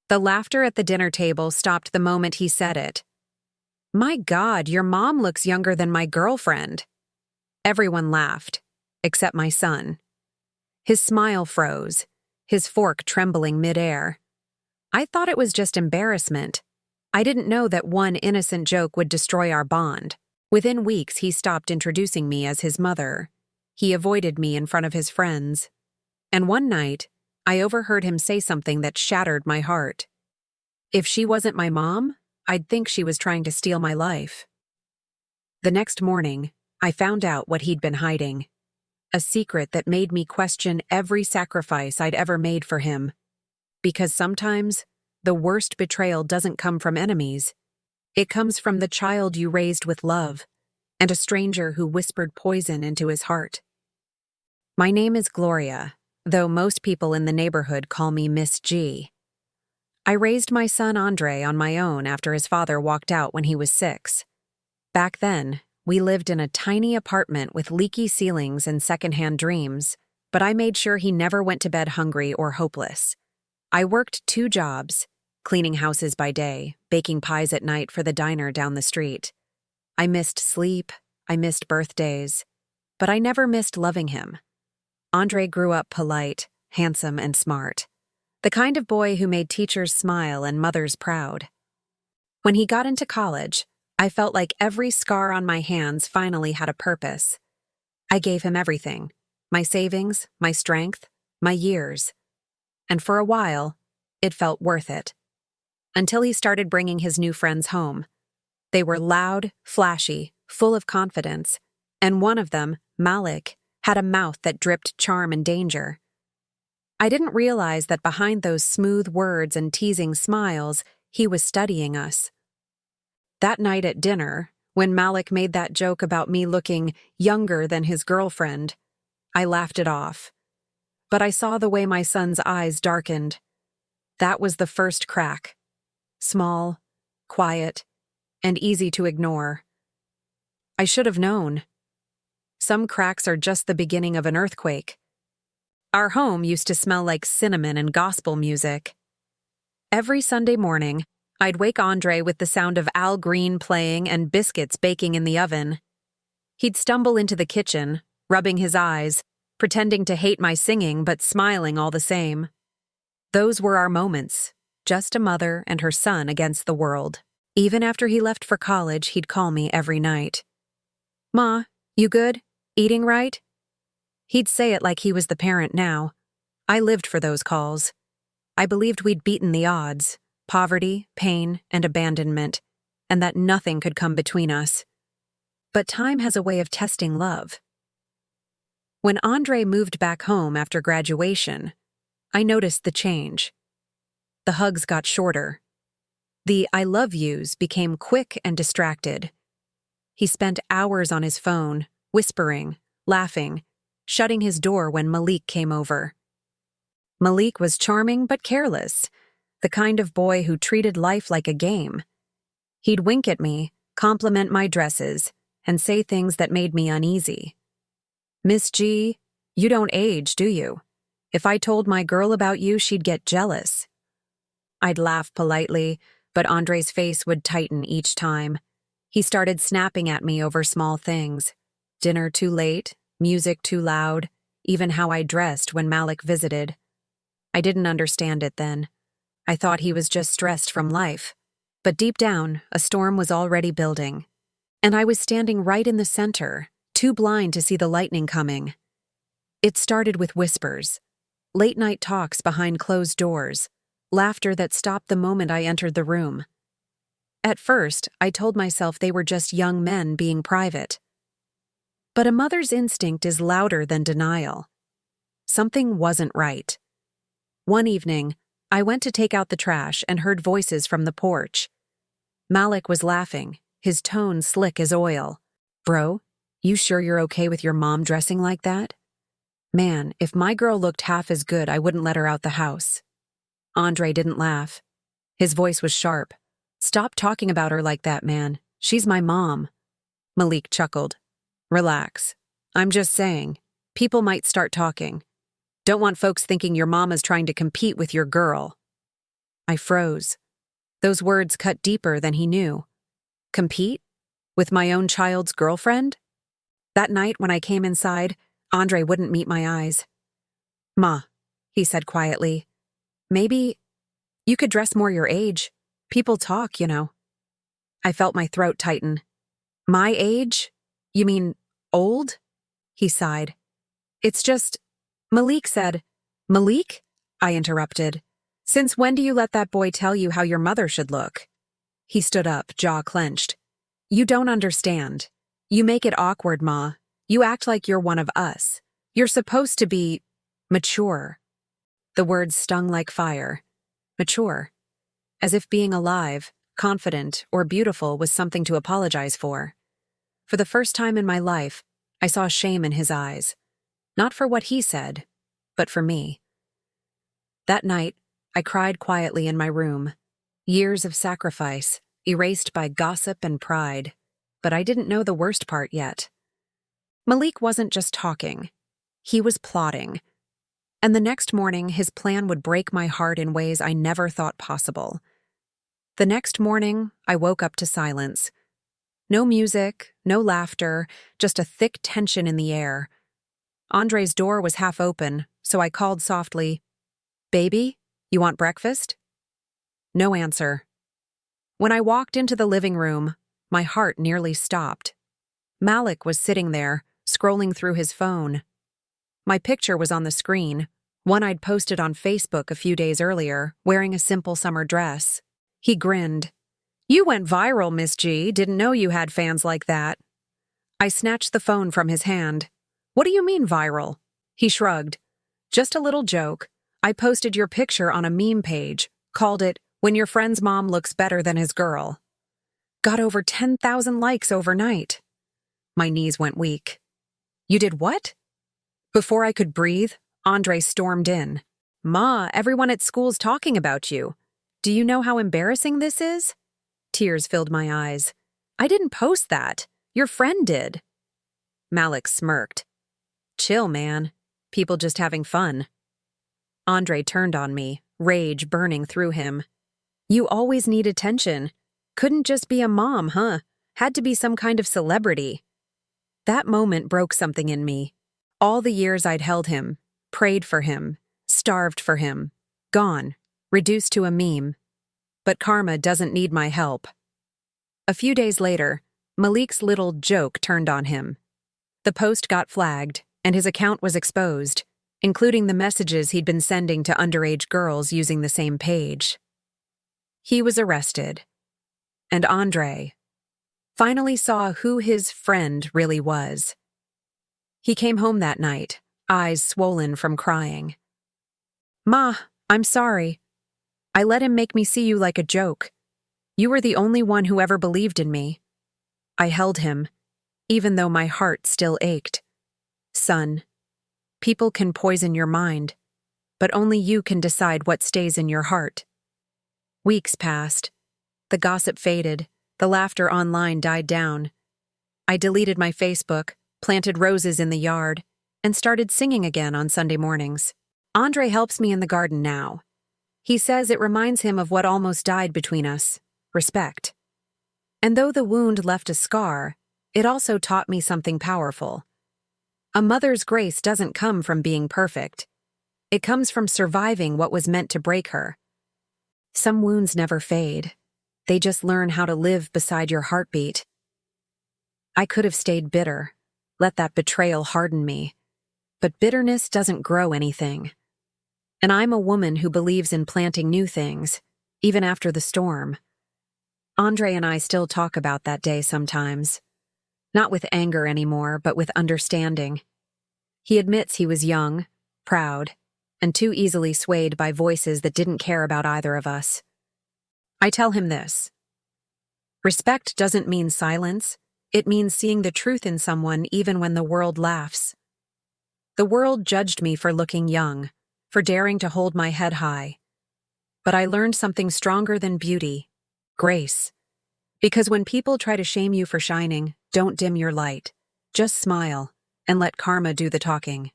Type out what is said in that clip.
The laughter at the dinner table stopped the moment he said it. "My God, your mom looks younger than my girlfriend." Everyone laughed, except my son. His smile froze, his fork trembling midair. I thought it was just embarrassment. I didn't know that one innocent joke would destroy our bond. Within weeks, he stopped introducing me as his mother. He avoided me in front of his friends. And one night, I overheard him say something that shattered my heart. If she wasn't my mom, I'd think she was trying to steal my life. The next morning, I found out what he'd been hiding. A secret that made me question every sacrifice I'd ever made for him. Because sometimes, the worst betrayal doesn't come from enemies. It comes from the child you raised with love, and a stranger who whispered poison into his heart. My name is Gloria, though most people in the neighborhood call me Miss G. I raised my son Andre on my own after his father walked out when he was 6. Back then, we lived in a tiny apartment with leaky ceilings and secondhand dreams, but I made sure he never went to bed hungry or hopeless. I worked 2 jobs, cleaning houses by day, baking pies at night for the diner down the street. I missed sleep, I missed birthdays, but I never missed loving him. Andre grew up polite, handsome, and smart. The kind of boy who made teachers smile and mothers proud. When he got into college, I felt like every scar on my hands finally had a purpose. I gave him everything: my savings, my strength, my years. And for a while, it felt worth it. Until he started bringing his new friends home. They were loud, flashy, full of confidence, and one of them, Malik, had a mouth that dripped charm and danger. I didn't realize that behind those smooth words and teasing smiles, he was studying us. That night at dinner, when Malik made that joke about me looking younger than his girlfriend, I laughed it off. But I saw the way my son's eyes darkened. That was the first crack. Small, quiet, and easy to ignore. I should have known. Some cracks are just the beginning of an earthquake. Our home used to smell like cinnamon and gospel music. Every Sunday morning, I'd wake Andre with the sound of Al Green playing and biscuits baking in the oven. He'd stumble into the kitchen, rubbing his eyes, pretending to hate my singing but smiling all the same. Those were our moments, just a mother and her son against the world. Even after he left for college, he'd call me every night. "Ma, you good? Eating right?" He'd say it like he was the parent now. I lived for those calls. I believed we'd beaten the odds: poverty, pain, and abandonment, and that nothing could come between us. But time has a way of testing love. When Andre moved back home after graduation, I noticed the change. The hugs got shorter. The "I love yous" became quick and distracted. He spent hours on his phone, whispering, laughing, shutting his door when Malik came over. Malik was charming but careless, the kind of boy who treated life like a game. He'd wink at me, compliment my dresses, and say things that made me uneasy. "Miss G, you don't age, do you? If I told my girl about you, she'd get jealous." I'd laugh politely, but Andre's face would tighten each time. He started snapping at me over small things. Dinner too late, music too loud, even how I dressed when Malik visited. I didn't understand it then. I thought he was just stressed from life. But deep down, a storm was already building. And I was standing right in the center, too blind to see the lightning coming. It started with whispers, late-night talks behind closed doors, laughter that stopped the moment I entered the room. At first, I told myself they were just young men being private. But a mother's instinct is louder than denial. Something wasn't right. One evening, I went to take out the trash and heard voices from the porch. Malik was laughing, his tone slick as oil. "Bro, you sure you're okay with your mom dressing like that? Man, if my girl looked half as good, I wouldn't let her out the house." Andre didn't laugh. His voice was sharp. "Stop talking about her like that, man. She's my mom." Malik chuckled. "Relax. I'm just saying, people might start talking. Don't want folks thinking your mama's trying to compete with your girl." I froze. Those words cut deeper than he knew. Compete? With my own child's girlfriend? That night when I came inside, Andre wouldn't meet my eyes. "Ma," he said quietly, "maybe you could dress more your age. People talk, you know." I felt my throat tighten. "My age? You mean old?" He sighed. "It's just," Malik said. "Malik?" I interrupted. "Since when do you let that boy tell you how your mother should look?" He stood up, jaw clenched. "You don't understand. You make it awkward, Ma. You act like you're one of us. You're supposed to be mature." The words stung like fire. Mature. As if being alive, confident, or beautiful was something to apologize for. For the first time in my life, I saw shame in his eyes. Not for what he said, but for me. That night, I cried quietly in my room. Years of sacrifice, erased by gossip and pride. But I didn't know the worst part yet. Malik wasn't just talking. He was plotting. And the next morning, his plan would break my heart in ways I never thought possible. The next morning, I woke up to silence. No music, no laughter, just a thick tension in the air. Andre's door was half open, so I called softly, "Baby, you want breakfast?" No answer. When I walked into the living room, my heart nearly stopped. Malik was sitting there, scrolling through his phone. My picture was on the screen, one I'd posted on Facebook a few days earlier, wearing a simple summer dress. He grinned. "You went viral, Miss G. Didn't know you had fans like that." I snatched the phone from his hand. "What do you mean viral?" He shrugged. "Just a little joke. I posted your picture on a meme page, called it, 'When Your Friend's Mom Looks Better Than His Girl.' Got over 10,000 likes overnight." My knees went weak. "You did what?" Before I could breathe, Andre stormed in. "Ma, everyone at school's talking about you. Do you know how embarrassing this is?" Tears filled my eyes. "I didn't post that. Your friend did." Malik smirked. "Chill, man. People just having fun." Andre turned on me, rage burning through him. "You always need attention. Couldn't just be a mom, huh? Had to be some kind of celebrity." That moment broke something in me. All the years I'd held him, prayed for him, starved for him, gone, reduced to a meme. But karma doesn't need my help. A few days later, Malik's little joke turned on him. The post got flagged, and his account was exposed, including the messages he'd been sending to underage girls using the same page. He was arrested. And Andre finally saw who his friend really was. He came home that night, eyes swollen from crying. "Ma, I'm sorry. I let him make me see you like a joke. You were the only one who ever believed in me." I held him, even though my heart still ached. "Son, people can poison your mind, but only you can decide what stays in your heart." Weeks passed. The gossip faded. The laughter online died down. I deleted my Facebook, planted roses in the yard, and started singing again on Sunday mornings. Andre helps me in the garden now. He says it reminds him of what almost died between us, respect. And though the wound left a scar, it also taught me something powerful. A mother's grace doesn't come from being perfect. It comes from surviving what was meant to break her. Some wounds never fade. They just learn how to live beside your heartbeat. I could have stayed bitter, let that betrayal harden me. But bitterness doesn't grow anything. And I'm a woman who believes in planting new things, even after the storm. Andre and I still talk about that day sometimes. Not with anger anymore, but with understanding. He admits he was young, proud, and too easily swayed by voices that didn't care about either of us. I tell him this. Respect doesn't mean silence. It means seeing the truth in someone even when the world laughs. The world judged me for looking young, for daring to hold my head high. But I learned something stronger than beauty, grace. Because when people try to shame you for shining, don't dim your light. Just smile and let karma do the talking.